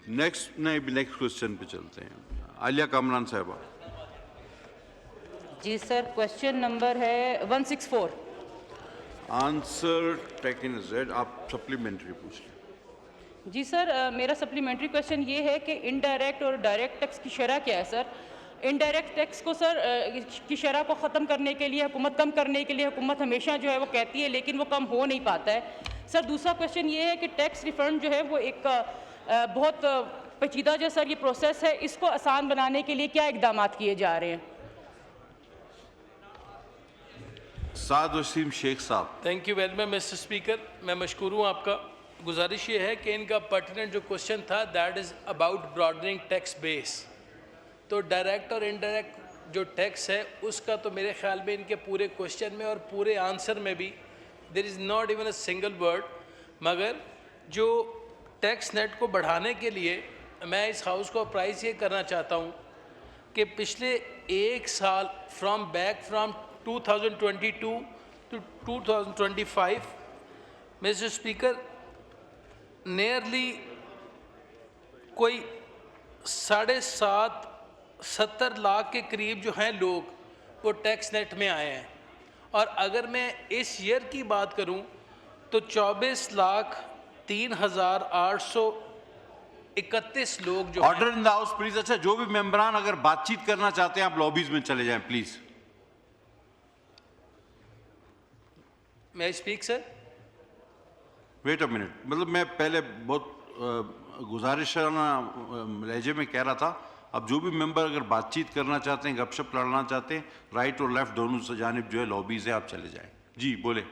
Next question पे चलते हैं। आलिया कामरान साहबा। जी सर, क्वेश्चन नंबर है 164। Answer taken is red. आप सप्लीमेंट्री पूछ लें। जी सर, मेरा सप्लीमेंट्री क्वेश्चन ये है कि इनडायरेक्ट और डायरेक्ट टैक्स की शरह क्या है सर? इनडायरेक्ट टैक्स को सर की शरह को ख़त्म करने के लिए, हुकूमत कम करने के लिए हुकूमत हमेशा जो है वो कहती है, लेकिन वो कम हो नहीं पाता है। सर दूसरा क्वेश्चन ये है कि टैक्स रिफंड जो है वो एक बहुत पेचीदा जो सर ये प्रोसेस है, इसको आसान बनाने के लिए क्या इकदाम किए जा रहे हैं? साद वसीम शेख साहब। Thank you very much mister speaker, मैं मशकूर हूँ आपका। गुजारिश ये है कि इनका पर्टिनेंट जो क्वेश्चन था that is about broadening tax base. तो डायरेक्ट और इनडायरेक्ट जो टैक्स है उसका तो मेरे ख्याल में इनके पूरे क्वेश्चन में और पूरे आंसर में भी there is not even a single word. मगर जो टैक्स नेट को बढ़ाने के लिए मैं इस हाउस को अप्राइज ये करना चाहता हूँ कि पिछले एक साल from 2022 to 2025 mister speaker nearly कोई 70 लाख के करीब जो हैं लोग वो टैक्स नेट में आए हैं। और अगर मैं इस ईयर की बात करूं तो 24,03,831 लोग जो order in the house please. अच्छा, जो भी मेंबरान अगर बातचीत करना चाहते हैं आप लॉबीज में चले जाएं प्लीज। मैं speak sir. Wait a minute, मतलब मैं पहले बहुत गुजारिशाना लहजे में कह रहा था। अब जो भी मेंबर अगर बातचीत करना चाहते हैं, गपशप लड़ना चाहते हैं, राइट और लेफ्ट दोनों से जानिब जो है लॉबीज है, आप चले जाएं। जी बोले।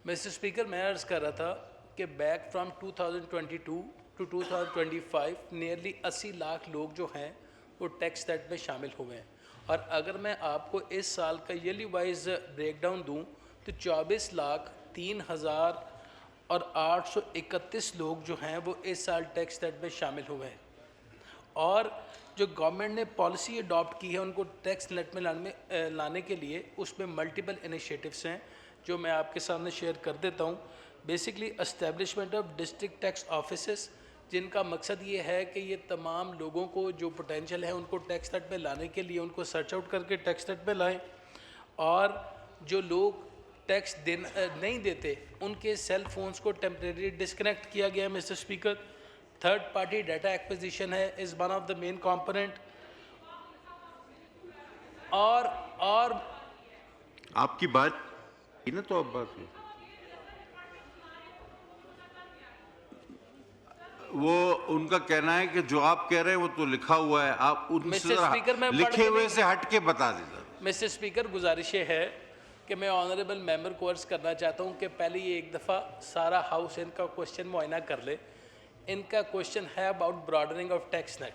मिस्टर स्पीकर, मैं अर्ज़ कर रहा था कि back from 2022 to 2025 nearly 80 lakh लोग जो हैं वो टैक्स नेट में शामिल हुए हैं। और अगर मैं आपको इस साल का ईयरली वाइज ब्रेकडाउन दूं तो 24,03,831 लोग जो हैं वो इस साल टैक्स नेट में शामिल हुए हैं। और जो गवर्नमेंट ने पॉलिसी अडॉप्ट की है उनको टैक्स नेट में लाने के लिए, उसमें मल्टीपल इनिशिएटिव्स हैं जो मैं आपके सामने शेयर कर देता हूँ। Basically establishment of district tax offices, जिनका मकसद ये है कि ये तमाम लोगों को जो पोटेंशियल है उनको टैक्स नेट में लाने के लिए उनको सर्च आउट करके टैक्स नेट में लाएँ। और जो लोग टैक्स नहीं देते उनके सेल फोन्स को टेम्परेरी डिस्कनेक्ट किया गया है mister speaker. Third party data acquisition है is one of the main component. और आपकी बात ना, तो अब बात वो उनका कहना है कि जो आप कह रहे हैं वो तो लिखा हुआ है, आप उनसे लिखे हुए से हट के बता दीजिए। मिस्टर स्पीकर, गुजारिश ये है कि मैं ऑनरेबल मेंबर को अर्ज़ करना चाहता हूँ कि पहले ये एक दफ़ा सारा हाउस इनका क्वेश्चन मुआयना कर ले। इनका क्वेश्चन है about broadening of tax net.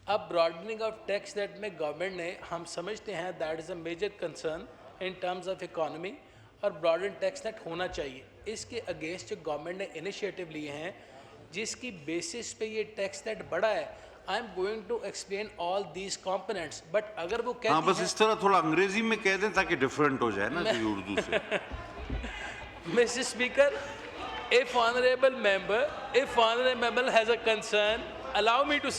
अब ब्रॉडनिंग ऑफ टैक्स नेट में गवर्नमेंट ने, हम समझते हैं that is a major concern in terms of economy, और ब्रॉडन टैक्स नेट होना चाहिए। इसके अगेंस्ट जो गवर्नमेंट ने इनिशिएटिव लिए हैं जिसकी बेसिस पे ये टैक्स नेट बढ़ा है, I am going to explain all these components. But अगर वो कहते हैं, बस इस तरह थोड़ा अंग्रेजी में कह दें ताकि डिफरेंट हो जाए ना उर्दू से। Mister speaker, if honorable member has a concern, allow me to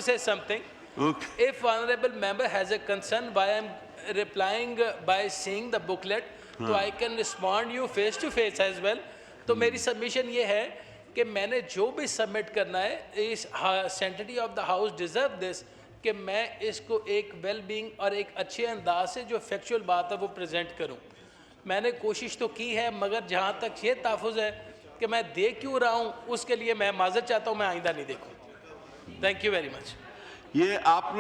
say something. Okay. If honorable member has a concern, why I'm replying by seeing the booklet, so I can respond you face to face as well. तो मेरी submission ये है कि मैंने जो भी submit करना है, इस सेंटिटी of the house deserve this, कि मैं इसको एक वेल बीइंग और एक अच्छे अंदाज से जो फैक्चुअल बात है वो प्रेजेंट करूं। मैंने कोशिश तो की है, मगर जहाँ तक ये तहफ़्फ़ुज़ है कि मैं देख क्यों रहा हूँ उसके लिए मैं माज़रत चाहता हूँ, मैं आइंदा नहीं देखूँ। Thank you very much. ये आप